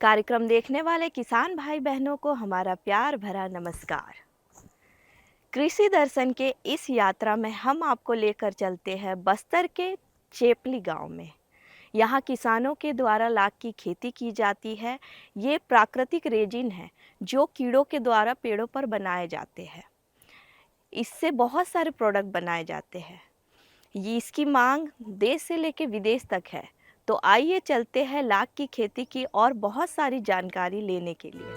कार्यक्रम देखने वाले किसान भाई बहनों को हमारा प्यार भरा नमस्कार। कृषि दर्शन के इस यात्रा में हम आपको लेकर चलते हैं बस्तर के चेपली गांव में। यहाँ किसानों के द्वारा लाख की खेती की जाती है। ये प्राकृतिक रेजिन है जो कीड़ों के द्वारा पेड़ों पर बनाए जाते हैं। इससे बहुत सारे प्रोडक्ट बनाए जाते हैं। ये इसकी मांग देश से लेकर विदेश तक है। तो आइए चलते हैं लाख की खेती की और बहुत सारी जानकारी लेने के लिए।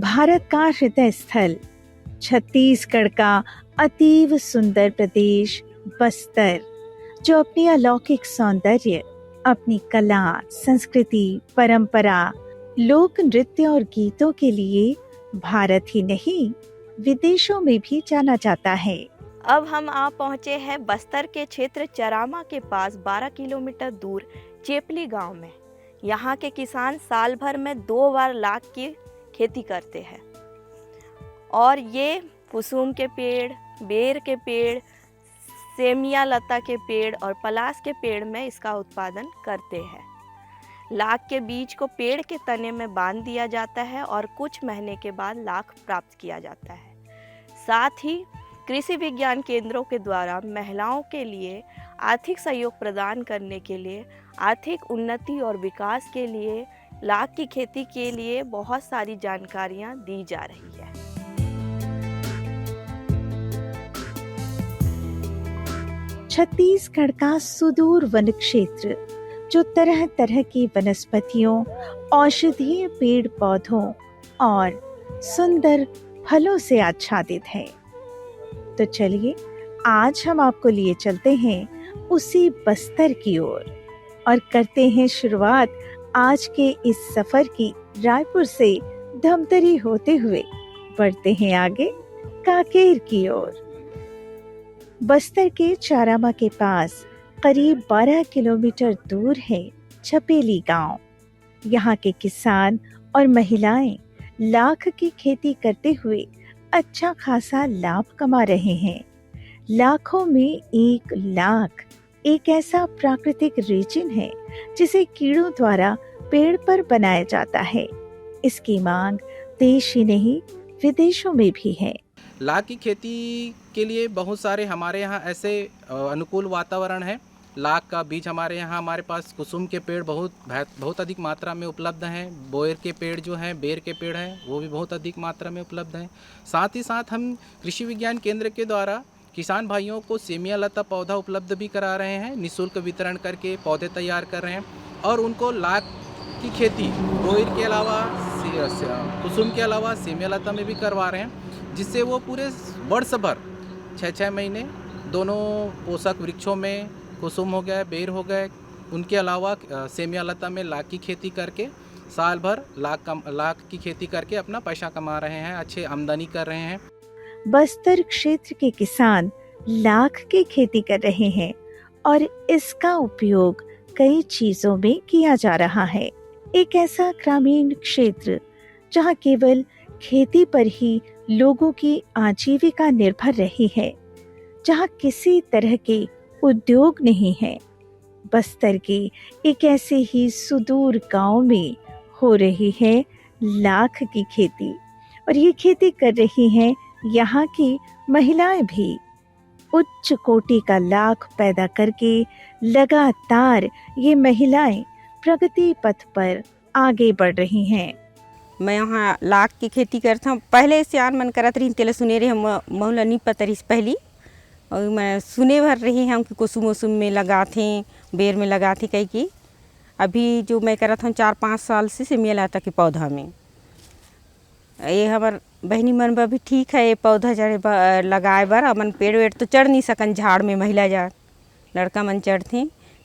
भारत का हृदय स्थल छत्तीसगढ़ का अतीव सुंदर प्रदेश बस्तर, जो अपनी अलौकिक सौंदर्य, अपनी कला, संस्कृति, परंपरा, लोक नृत्य और गीतों के लिए भारत ही नहीं विदेशों में भी जाना जाता है। अब हम आ पहुँचे हैं बस्तर के क्षेत्र चरामा के पास 12 किलोमीटर दूर चेपली गांव में। यहाँ के किसान साल भर में 2 बार लाख की खेती करते हैं और ये कुसुम के पेड़, बेर के पेड़, सेमिया लता के पेड़ और पलास के पेड़ में इसका उत्पादन करते हैं। लाख के बीज को पेड़ के तने में बांध दिया जाता है और कुछ महीने के बाद लाख प्राप्त किया जाता है। साथ ही कृषि विज्ञान केंद्रों के द्वारा महिलाओं के लिए आर्थिक सहयोग प्रदान करने के लिए, आर्थिक उन्नति और विकास के लिए लाख की खेती के लिए बहुत सारी जानकारियां दी जा रही है। छत्तीसगढ़ का सुदूर वन क्षेत्र, जो तरह तरह की वनस्पतियों, औषधीय पेड़ पौधों और सुंदर फलों से आच्छादित है। तो चलिए आज हम आपको लिए चलते हैं उसी बस्तर की ओर और करते हैं शुरुआत आज के इस सफर की। रायपुर से धमतरी होते हुए बढ़ते हैं आगे कांकेर की ओर। बस्तर के चारामा के पास करीब 12 किलोमीटर दूर है छपेली गांव। यहाँ के किसान और महिलाएं लाख की खेती करते हुए अच्छा खासा लाभ कमा रहे हैं। लाखों में 1 लाख एक ऐसा प्राकृतिक रेजिन है जिसे कीड़ों द्वारा पेड़ पर बनाया जाता है। इसकी मांग देश ही नहीं विदेशों में भी है। लाख की खेती के लिए बहुत सारे हमारे यहाँ ऐसे अनुकूल वातावरण है। लाख का बीज हमारे यहाँ, हमारे पास कुसुम के पेड़ बहुत अधिक मात्रा में उपलब्ध हैं। बोयर के पेड़ जो हैं, बेर के पेड़ हैं, वो भी बहुत अधिक मात्रा में उपलब्ध हैं। साथ ही साथ हम कृषि विज्ञान केंद्र के द्वारा किसान भाइयों को सेमिया लता पौधा उपलब्ध भी करा रहे हैं। निःशुल्क वितरण करके पौधे तैयार कर रहे हैं और उनको लाख की खेती बोयर के अलावा, कुसुम के अलावा सेमिया लता में भी करवा रहे हैं, जिससे वो पूरे वर्ष भर 6-6 महीने दोनों पोषक वृक्षों में, कुसुम हो गए, बेर हो गए, उनके अलावा सेमिया लता में लाख की खेती करके साल भर लाख की खेती करके अपना पैसा कमा रहे हैं, अच्छे आमदनी कर रहे हैं। बस्तर क्षेत्र के किसान लाख की खेती कर रहे हैं और इसका उपयोग कई चीजों में किया जा रहा है। एक ऐसा ग्रामीण क्षेत्र जहां केवल खेती पर ही लोगों की आजीविका निर्भर रही है, जहां किसी तरह के उद्योग नहीं है। बस्तर के एक ऐसे ही सुदूर गांव में हो रही है लाख की खेती और ये खेती कर रही हैं यहाँ की महिलाएं भी। उच्च कोटि का लाख पैदा करके लगातार ये महिलाएं प्रगति पथ पर आगे बढ़ रही हैं। मैं यहाँ लाख की खेती करता हूँ। पहले सियान मन करत रही तेल सुने रहे मौला नहीं पता रही पहली, और मैं सुने भर रही हूँ कि कुसुम वसुम में लगाते, बेर में लगाते कहीं की। अभी जो मैं करत हूँ 4-5 साल से सेमिया लता के पौधा में। ये हमार बहनी मन भी ठीक है। ये पौधा जड़े लगाए बर अपन पेड़ वेड़ तो चढ़ नहीं सकन झाड़ में, महिला जा लड़का मन चढ़ते,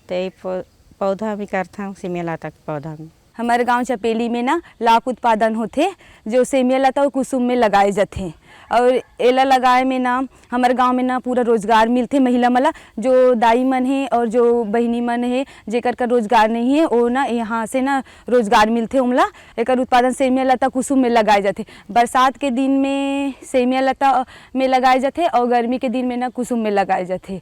तो ये पौधा भी करता हूँ सेमिया लता के पौधा में। हमारे गांव चपेली में ना लाख उत्पादन होते जो सेमिया लता और कुसुम में लगाए जाते और एला लगाए में ना हमारे गांव में ना पूरा रोजगार मिलते महिला मला जो दाई मन है और जो बहनी मन है जेकर का रोजगार नहीं है वो ना यहाँ से ना रोजगार मिलते उमला एक उत्पादन सेमिया लता कुसुम में लगाए जाते। बरसात के दिन में सेमिया लता में लगाए जाते और गर्मी के दिन में ना कुसुम में लगाए जाते।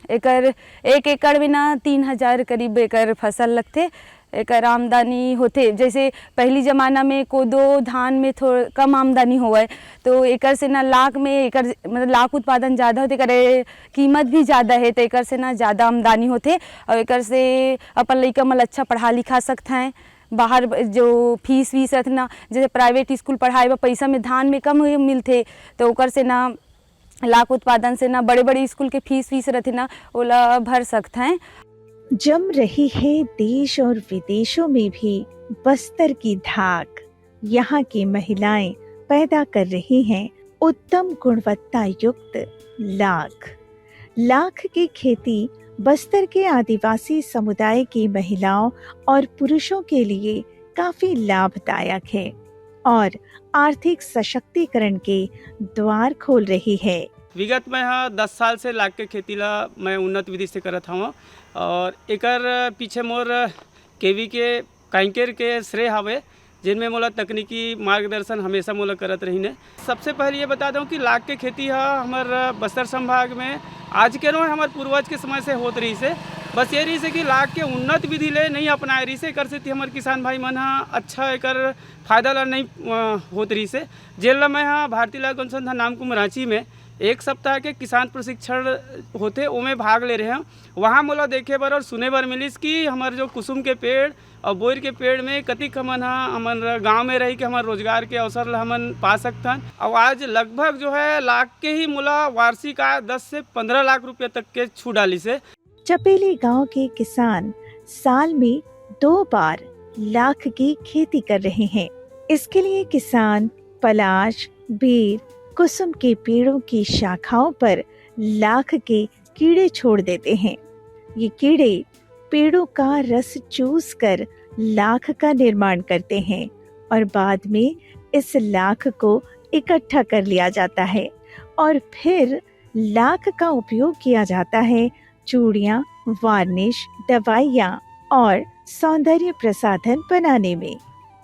एकर 1 एकड़ में ना 3000 करीब एकर फसल लगते। एकर आमदनी होते जैसे पहली ज़माना में कोदो धान में थोड़ा कम आमदनी होवे तो एकर से ना लाख में एकर मतलब लाख उत्पादन ज़्यादा होते करे कीमत भी ज़्यादा है तो एकर से ना ज़्यादा आमदनी होते और एकर से अपन लइका मन अच्छा पढ़ा लिखा सकते हैं। बाहर जो फीस वीस रहते ना जैसे प्राइवेट स्कूल पढ़ाए पैसा में धान में कम मिलते तो ओकर से ना लाख उत्पादन से ना बड़े बड़े स्कूल के फीस रहते ना ओला भर सकते हैं। जम रही है देश और विदेशों में भी बस्तर की धाक। यहाँ की महिलाएं पैदा कर रही हैं उत्तम गुणवत्ता युक्त लाख की खेती बस्तर के आदिवासी समुदाय की महिलाओं और पुरुषों के लिए काफी लाभदायक है और आर्थिक सशक्तिकरण के द्वार खोल रही है। विगत में हाँ 10 साल से लाख के खेती ला मैं उन्नत विधि से करत हूँ और एकर पीछे मोर केवी के कांकेर के श्रेय हवे जिनमें मोला तकनीकी मार्गदर्शन हमेशा मोला करत रही ने। सबसे पहले ये बता दूं कि लाख के खेती है हमार बस्तर संभाग में आज के नो हमारे पूर्वज के समय से होत रही से बस ये रही से कि लाख के उन्नत विधि ले नहीं अपनाए रही से कर से हमारे किसान भाई मन हाँ अच्छा एकर फायदा ला नहीं होत रही से जेल मैं हाँ भारतीय लाख अनुसंधान नामकुम रांची में 1 सप्ताह के किसान प्रशिक्षण होते उमें भाग ले रहे हैं। वहाँ मोला देखे बर और सुने बर मिलिस कि हमारे जो कुसुम के पेड़ और बोर के पेड़ में कतिक हमन हमारे गांव में रही के हमारे रोजगार के अवसर हमन पा सकथन और आज लगभग जो है लाख के ही मोला वार्षिक आय 10 से 15 लाख रुपये तक के छू डाली से। चपेली गांव के किसान साल में 2 बार लाख की खेती कर रहे हैं। इसके लिए किसान पलाश बेर कुसुम के पेड़ों की शाखाओं पर लाख के कीड़े छोड़ देते हैं। ये कीड़े पेड़ों का रस चूस कर लाख का निर्माण करते हैं और बाद में इस लाख को इकट्ठा कर लिया जाता है और फिर लाख का उपयोग किया जाता है चूड़ियाँ, वार्निश, दवाइयाँ और सौंदर्य प्रसाधन बनाने में।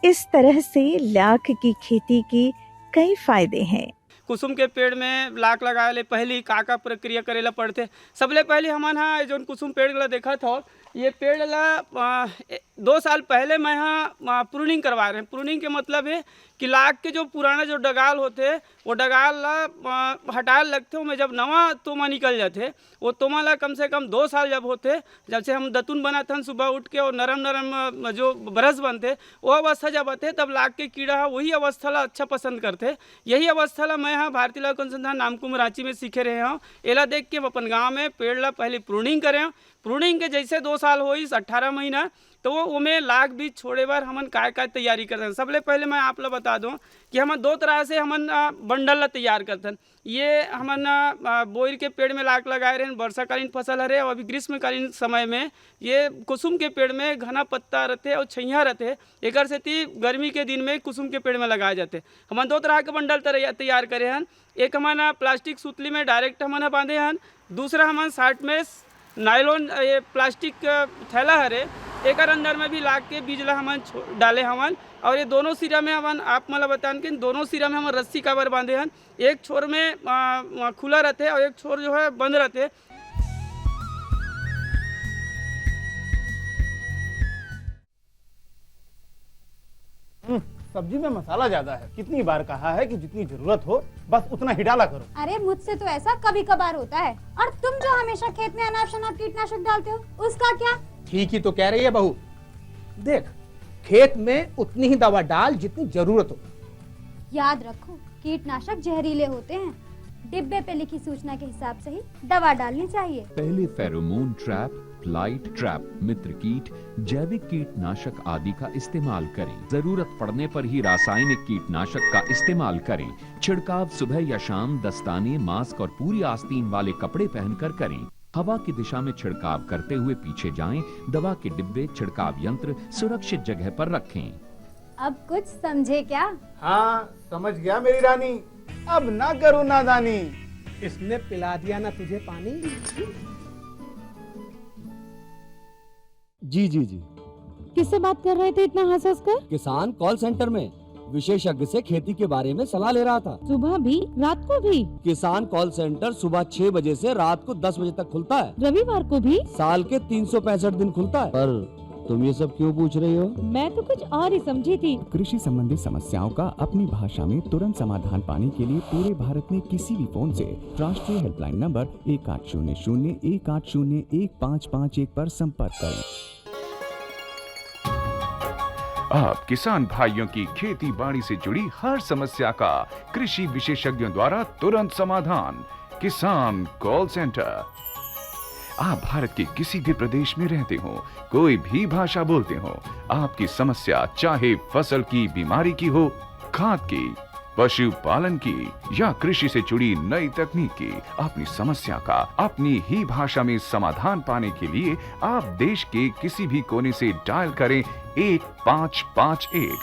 इस तरह से लाख की खेती के कई फायदे हैं। कुसुम के पेड़ में लाख लगाए ले पहली का प्रक्रिया करेला पड़ते। सबले पहले हमन हाँ जो कुसुम पेड़ ला देखा था ये पेड़ ला 2 साल पहले मैं हाँ प्रूनिंग करवा रहे हैं। प्रूनिंग के मतलब है कि लाख के जो पुराना जो डगाल होते वो डगाल ला हटाए लगते उनमें जब नवा तोमा निकल जाते वो तोमा ला कम से कम 2 साल जब होते जब से हम दतुन बनाते हैं सुबह उठ के और नरम नरम जो ब्रश बनते वो अवस्था जब आते तब लाख के कीड़ा है वही अवस्था ला अच्छा पसंद करते। यही अवस्था ला मैं हाँ भारतीय लाख अनुसंधान नामकुम रांची में सीखे रहे हूँ। एला देख के अपन गाँव में पेड़ ला पहले प्रूनिंग करें। प्रूनिंग के जैसे 2 साल हो 18 महीना तो वो उमें लाख बीज छोड़े बार हमन काय तैयारी करते हैं। सबले पहले मैं आप लोग बता दूं कि हमन 2 तरह से हमन बंडल ला तैयार करते हैं। ये हमन बोर के पेड़ में लाख लगाए रहे वर्षाकालीन फसल हरे और अभी ग्रीष्मकालीन समय में ये कुसुम के पेड़ में घना पत्ता रहते और छैया रहते एक से गर्मी के दिन में कुसुम के पेड़ में लगाए जाते। हमन 2 तरह के बंडल तैयार करे हैं। एक हमन प्लास्टिक सुतली में डायरेक्ट हमन बांधे हैं, दूसरा हमन 60 में नायलॉन ये प्लास्टिक थैला हरे एक अंदर में भी लाख के बीज ला हमन डाले हमन और ये दोनों सिरा में हमन आप मला बतान कि दोनों सिरा में हमन रस्सी काबर बांधे हैं। एक छोर में खुला रहते और एक छोर जो है बंद रहते। सब्जी में मसाला ज्यादा है। कितनी बार कहा है कि जितनी जरूरत हो बस उतना ही डाला करो। अरे मुझसे तो ऐसा कभी कभार होता है। और तुम जो हमेशा खेत में अनाप शनाप कीटनाशक डालते हो उसका क्या? ठीक ही तो कह रही है बहू। देख खेत में उतनी ही दवा डाल जितनी जरूरत हो। याद रखो कीटनाशक जहरीले होते हैं। डिब्बे पे लिखी सूचना के हिसाब से ही दवा डालनी चाहिए। पहले फेरोमोन ट्रैप, फ्लाइट ट्रैप, मित्र कीट, जैविक कीटनाशक आदि का इस्तेमाल करें। जरूरत पड़ने पर ही रासायनिक कीटनाशक का इस्तेमाल करें। छिड़काव सुबह या शाम दस्ताने, मास्क और पूरी आस्तीन वाले कपड़े पहनकर करें। हवा की दिशा में छिड़काव करते हुए पीछे जाएं। दवा के डिब्बे, छिड़काव यंत्र सुरक्षित जगह पर रखें। अब कुछ समझे क्या? हाँ समझ गया मेरी रानी, अब ना करूँ नादानी। इसने पिला दिया ना तुझे पानी। जी जी जी। किससे बात कर रहे थे इतना हंस हंस कर? किसान कॉल सेंटर में विशेषज्ञ से खेती के बारे में सलाह ले रहा था। सुबह भी, रात को भी? किसान कॉल सेंटर सुबह 6 बजे से रात को 10 बजे तक खुलता है। रविवार को भी? साल के 365 दिन खुलता है। पर तुम ये सब क्यों पूछ रही हो? मैं तो कुछ और ही समझी थी। कृषि संबंधी समस्याओं का अपनी भाषा में तुरंत समाधान पाने के लिए पूरे भारत में किसी भी फोन से राष्ट्रीय हेल्पलाइन नंबर 1800-180-1551 पर संपर्क करें। आप किसान भाइयों की खेती बाड़ी से जुड़ी हर समस्या का कृषि विशेषज्ञों द्वारा तुरंत समाधान। किसान कॉल सेंटर। आप भारत के किसी भी प्रदेश में रहते हो, कोई भी भाषा बोलते हो, आपकी समस्या चाहे फसल की बीमारी की हो, खाद की, पशुपालन की या कृषि से जुड़ी नई तकनीक की, अपनी समस्या का अपनी ही भाषा में समाधान पाने के लिए आप देश के किसी भी कोने से डायल करें 1551।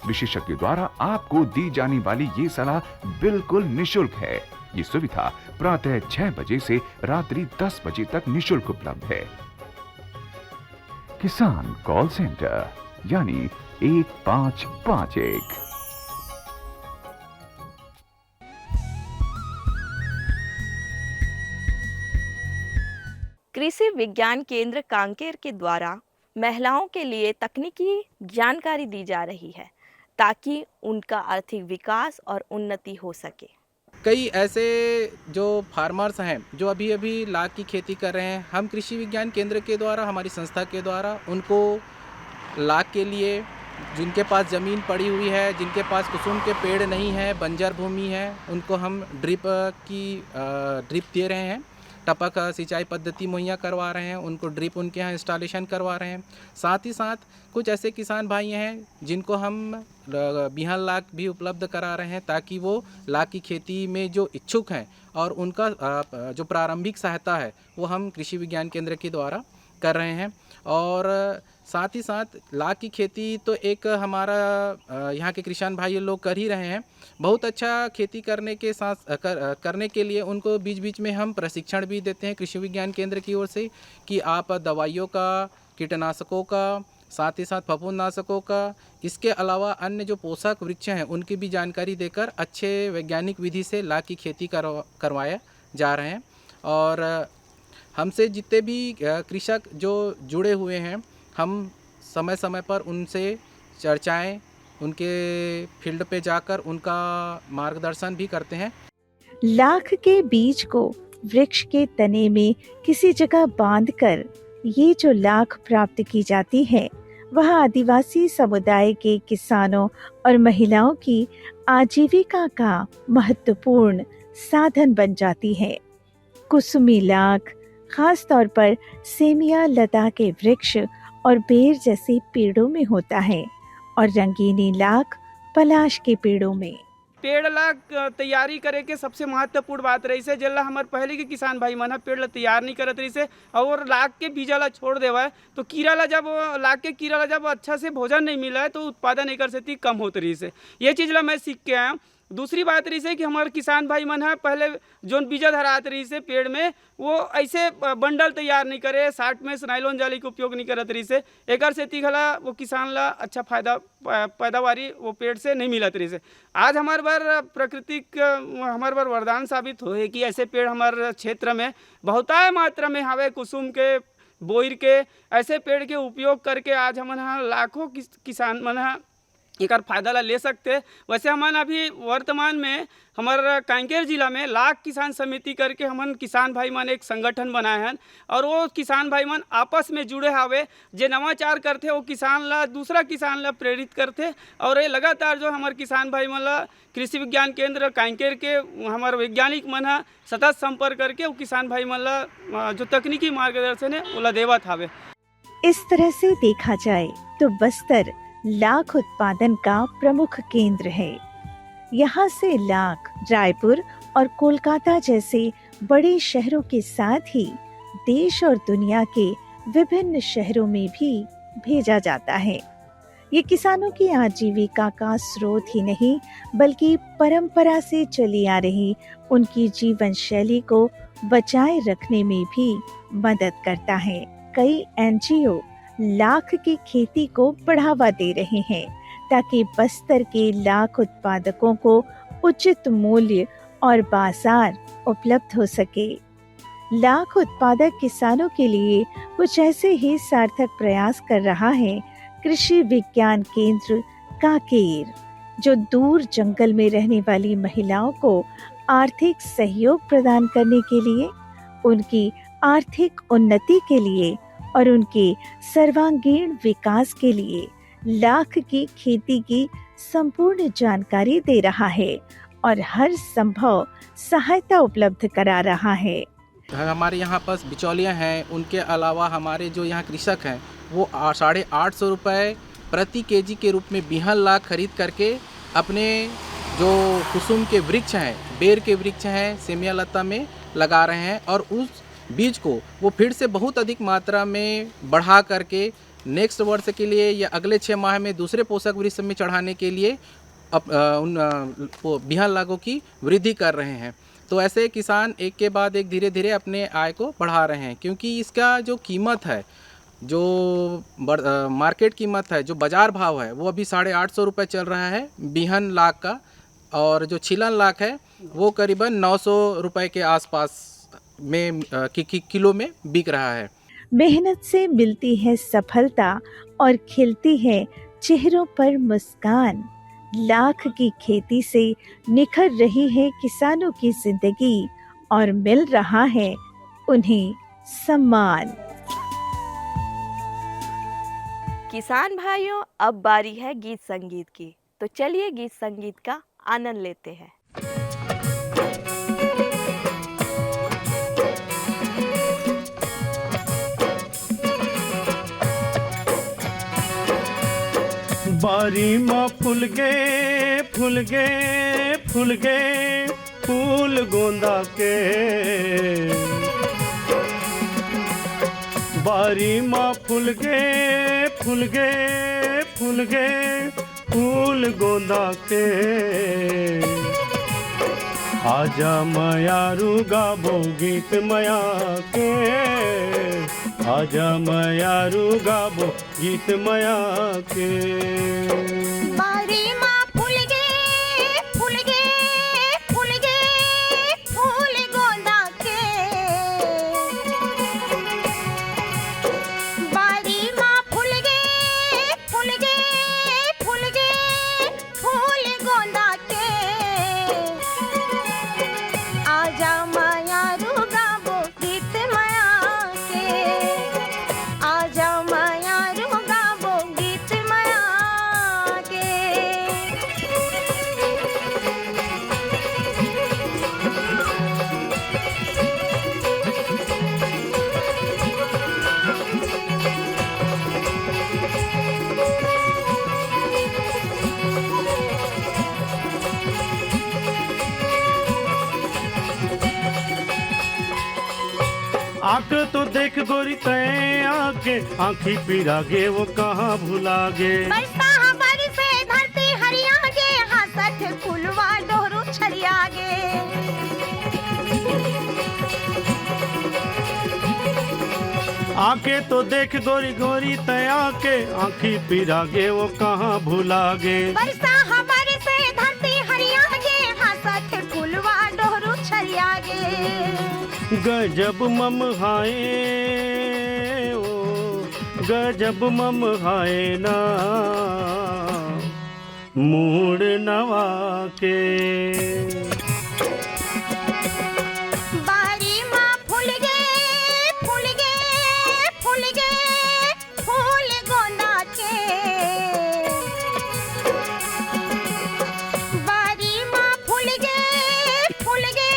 विशेषज्ञ द्वारा आपको दी जाने वाली ये सलाह बिल्कुल निशुल्क है। ये सुविधा प्रातः 6 बजे से रात्रि 10 बजे तक निशुल्क उपलब्ध है। किसान कॉल सेंटर यानी 1551। कृषि विज्ञान केंद्र कांकेर के द्वारा महिलाओं के लिए तकनीकी जानकारी दी जा रही है ताकि उनका आर्थिक विकास और उन्नति हो सके। कई ऐसे जो फार्मर्स हैं जो अभी अभी लाख की खेती कर रहे हैं, हम कृषि विज्ञान केंद्र के द्वारा, हमारी संस्था के द्वारा उनको लाख के लिए, जिनके पास ज़मीन पड़ी हुई है, जिनके पास कुसुम के पेड़ नहीं है, बंजर भूमि है, उनको हम ड्रिप दे रहे हैं, टपक सिंचाई पद्धति मुहैया करवा रहे हैं, उनको ड्रिप उनके यहाँ इंस्टॉलेशन करवा रहे हैं। साथ ही साथ कुछ ऐसे किसान भाई हैं जिनको हम बिहान लाख भी उपलब्ध करा रहे हैं ताकि वो लाख की खेती में जो इच्छुक हैं और उनका जो प्रारंभिक सहायता है वो हम कृषि विज्ञान केंद्र के द्वारा कर रहे हैं। और साथ ही साथ लाख की खेती तो एक हमारा यहाँ के किसान भाई लोग कर ही रहे हैं। बहुत अच्छा खेती करने के साथ करने के लिए उनको बीच बीच में हम प्रशिक्षण भी देते हैं कृषि विज्ञान केंद्र की ओर से कि आप दवाइयों का, कीटनाशकों का, साथ ही साथ फफूंदनाशकों का, इसके अलावा अन्य जो पोषक वृक्ष हैं उनकी भी जानकारी देकर अच्छे वैज्ञानिक विधि से लाख की खेती करवाया जा रहे हैं। और हमसे जितने भी कृषक जो जुड़े हुए हैं, हम समय समय पर उनसे चर्चाएं, उनके फील्ड पे जाकर उनका मार्गदर्शन भी करते हैं। लाख के बीज को वृक्ष के तने में किसी जगह बांधकर ये जो लाख प्राप्त की जाती है वह आदिवासी समुदाय के किसानों और महिलाओं की आजीविका का महत्वपूर्ण साधन बन जाती है। कुसुमी लाख खास तौर पर सेमिया लता के वृक्ष और बेर जैसे पेड़ों में होता है और रंगीनी लाख पलाश के पेड़ों में। पेड़ ला तैयारी करे के सबसे महत्वपूर्ण बात रही से जेला हमारे पहले के किसान भाई मन पेड़ ला तैयार नहीं करत रही से और लाख के बीजा ला छोड़ देवा है तो कीड़ा ला जब अच्छा से भोजन नहीं मिला है तो उत्पादन एक से कम होते रही से। ये चीज़ ला मैं सीख के आया। दूसरी बात रही से कि हमारे किसान भाई मन है पहले जो बीजा धरात रही से पेड़ में वो ऐसे बंडल तैयार नहीं करे, 60 में नाइलॉन जाली का उपयोग नहीं करत रही से एक से तीखला वो किसान ला अच्छा फायदा पैदावारी वो पेड़ से नहीं मिलत रही से। आज हमारे बार प्राकृतिक हमारे बार वरदान साबित हो है कि ऐसे पेड़ हमारे क्षेत्र में बहुताय मात्रा में हवे कुसुम के, बोइर के, ऐसे पेड़ के उपयोग करके आज हम लाखों किसान मन एक फायदा ला ले सकते। वैसे हमन अभी वर्तमान में हमारा कांकेर जिला में लाख किसान समिति करके हमन किसान भाई मन एक संगठन बनाए हैं और वो किसान भाई मन आपस में जुड़े हावे, जे नवाचार करते वो किसान ला दूसरा किसान ला प्रेरित करते और ये लगातार जो हमारे किसान भाई मन ला कृषि विज्ञान केंद्र कांकेर के हमारे वैज्ञानिक मन है सतत संपर्क करके वो किसान भाई मन ला जो तकनीकी मार्गदर्शन है वो देवत हावे। इस तरह से देखा जाए तो बस्तर लाख उत्पादन का प्रमुख केंद्र है। यहाँ से लाख रायपुर और कोलकाता जैसे बड़े शहरों के साथ ही देश और दुनिया के विभिन्न शहरों में भी भेजा जाता है। ये किसानों की आजीविका का स्रोत ही नहीं बल्कि परंपरा से चली आ रही उनकी जीवन शैली को बचाए रखने में भी मदद करता है। कई एनजीओ लाख की खेती को बढ़ावा दे रहे हैं ताकि बस्तर के लाख उत्पादकों को उचित मूल्य और बाजार उपलब्ध हो सके। लाख उत्पादक किसानों के लिए कुछ ऐसे ही सार्थक प्रयास कर रहा है कृषि विज्ञान केंद्र कांकेर, जो दूर जंगल में रहने वाली महिलाओं को आर्थिक सहयोग प्रदान करने के लिए, उनकी आर्थिक उन्नति के लिए और उनके सर्वांगीण विकास के लिए लाख की खेती की संपूर्ण जानकारी दे रहा है और हर संभव सहायता उपलब्ध करा रहा है। हमारे यहाँ पास बिचौलियाँ हैं, उनके अलावा हमारे जो यहाँ कृषक हैं वो 850 रुपये प्रति केजी के रूप में बिहन लाख खरीद करके अपने जो कुसुम के वृक्ष हैं, बेर के वृक्ष हैं, सेमिया लता में लगा रहे हैं और उस बीज को वो फिर से बहुत अधिक मात्रा में बढ़ा करके नेक्स्ट वर्ष के लिए या अगले 6 माह में दूसरे पोषक वृक्ष में चढ़ाने के लिए उन बिहन लागों की वृद्धि कर रहे हैं। तो ऐसे किसान एक के बाद एक धीरे धीरे अपने आय को बढ़ा रहे हैं, क्योंकि इसका जो कीमत है, जो मार्केट कीमत है, जो बाज़ार भाव है, वो अभी 850 रुपये चल रहा है बिहन लाख का, और जो छिलन लाख है वो करीबन 900 रुपये के आसपास में किलो में बिक रहा है। मेहनत से मिलती है सफलता और खिलती है चेहरों पर मुस्कान। लाख की खेती से निखर रही है किसानों की जिंदगी और मिल रहा है उन्हें सम्मान। किसान भाइयों, अब बारी है गीत संगीत की, तो चलिए गीत संगीत का आनंद लेते हैं। बारी माँ फूल गे फूल गे फूल गे फूल गोंदा के, बारी माँ फूल गे फूल गे फूल गे फूल गोंदा के, आजा मयारू गाबो गीत मया के, आजा मयारू गाबो गीत मया के। बारी माँ फूल गे फूल गे फूल गे फूल गोंदा के, बारी माँ फूल गे फूल गे फूल गे फूल गोंदा के, आजा मयारू गाबो गीत मया के, आजा मयारू गाबो गीत मया के। आके तो देख गोरी तय आके आँखी पिरागे वो कहाँ भुलागे, बरसा हमारी से धरती हरियागे, हंसत फुलवा डोरू छरियागे। आके तो देख गोरी गोरी तय आके आँखी पिरागे वो कहाँ भुलागे, बरसा हमारी से धरती हरियागे, हंसत फुलवा डोरू छरियागे। गजब मम हाय ओ गजब मम हाय ना मूड नवा के। बारी माँ फूल गे फूल गे फूल गे फूल गोंदा के, बारी माँ फूल गे फूल गे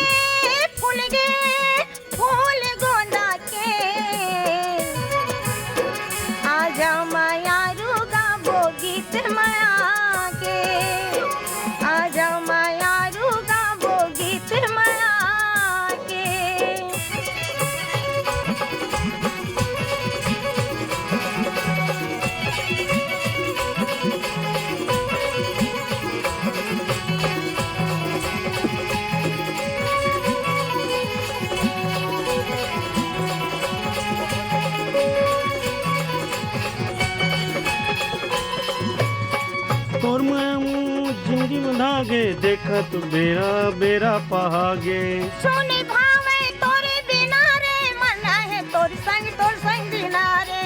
फूल गे फूल गोंदा के, आजा मयारू गाबो गीत मया के, आजा मयारू तोर मैं जिंदगी में धागे देखत बेरा बेरा पहागे सोने भावे तोरे बिना रे मना है तोर संग बिना रे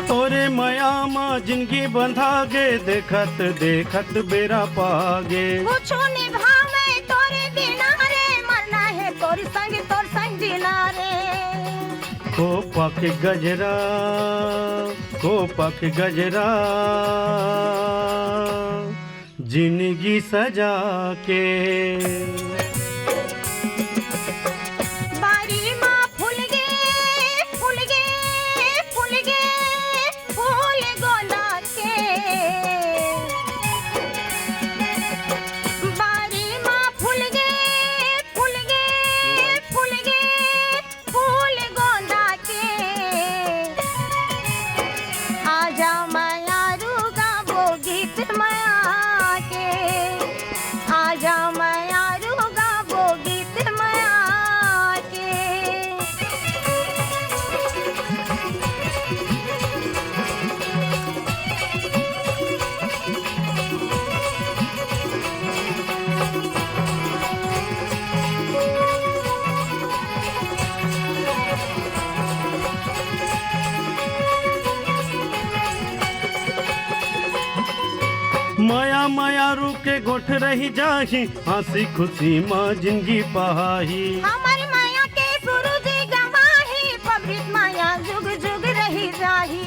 तोरे माया माँ जिंदगी बंधागे देखत देखत बेरा पागे कुछ निभावे तोरे बिना रे मरना है तोर संग बिना रे खोपा के गजरा जिंदगी सजा के बारी माँ फूल गे फूल गे फूल गे फूल गोंदा के बारी माँ फूल गे फूल गे फूल गे फूल गोंदा के आजा माया रुगा वो गीत माया के आजा माया रुगा वो गीत माया के माया माया रू के गोठ रही जाही हंसी खुशी माँ जिंदगी पहाही हमारी माया के सूरज गवाही पवित्र माया जुग जुग रही जाही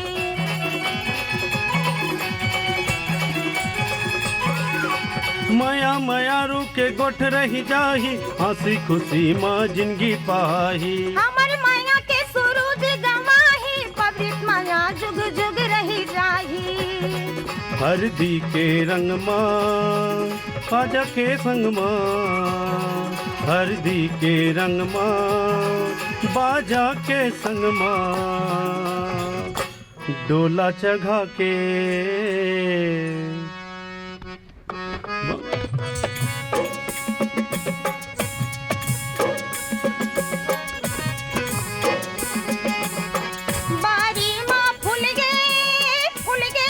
माया माया रू के गोठ रही जाही हंसी खुशी माँ जिंदगी पहाही हमारी माया के सूरज गवाही पवित्र माया जुग जुग रही जाही हरदी के रंग माँ खाजा के संग माँ हरदी के रंग माँ बाजा के संग माँ डोला चढ़ा के बारी माँ फूल गे फूल गे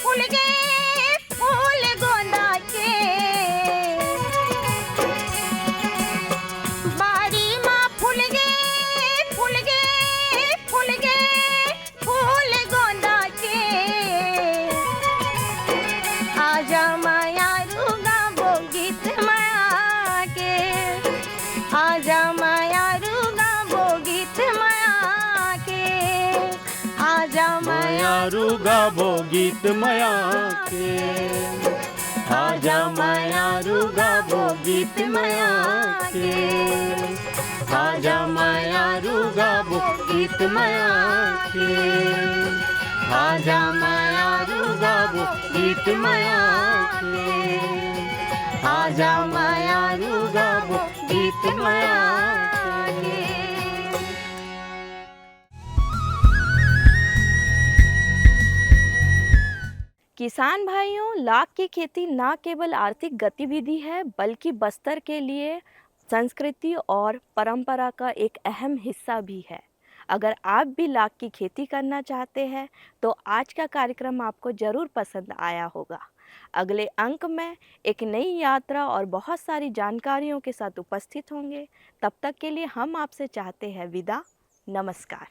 फूल गे फूल गोंदा के बारी माँ फूल गे फूल गे फूल गे फूल गोंदा के आजा माया रुगा वो गीत माया के आजा माया रुगा वो गीत माया के आजा माया रुगा वो गीत माया के आजा माया रुगा वो गीत माया के आजा माया रुगा वो गीत माया के आजा माया रुगा वो गीत माया के आजा माया रुगा वो गीत माया के किसान भाइयों, लाख की खेती न केवल आर्थिक गतिविधि है बल्कि बस्तर के लिए संस्कृति और परंपरा का एक अहम हिस्सा भी है। अगर आप भी लाख की खेती करना चाहते हैं तो आज का कार्यक्रम आपको ज़रूर पसंद आया होगा। अगले अंक में एक नई यात्रा और बहुत सारी जानकारियों के साथ उपस्थित होंगे। तब तक के लिए हम आपसे चाहते हैं विदा। नमस्कार।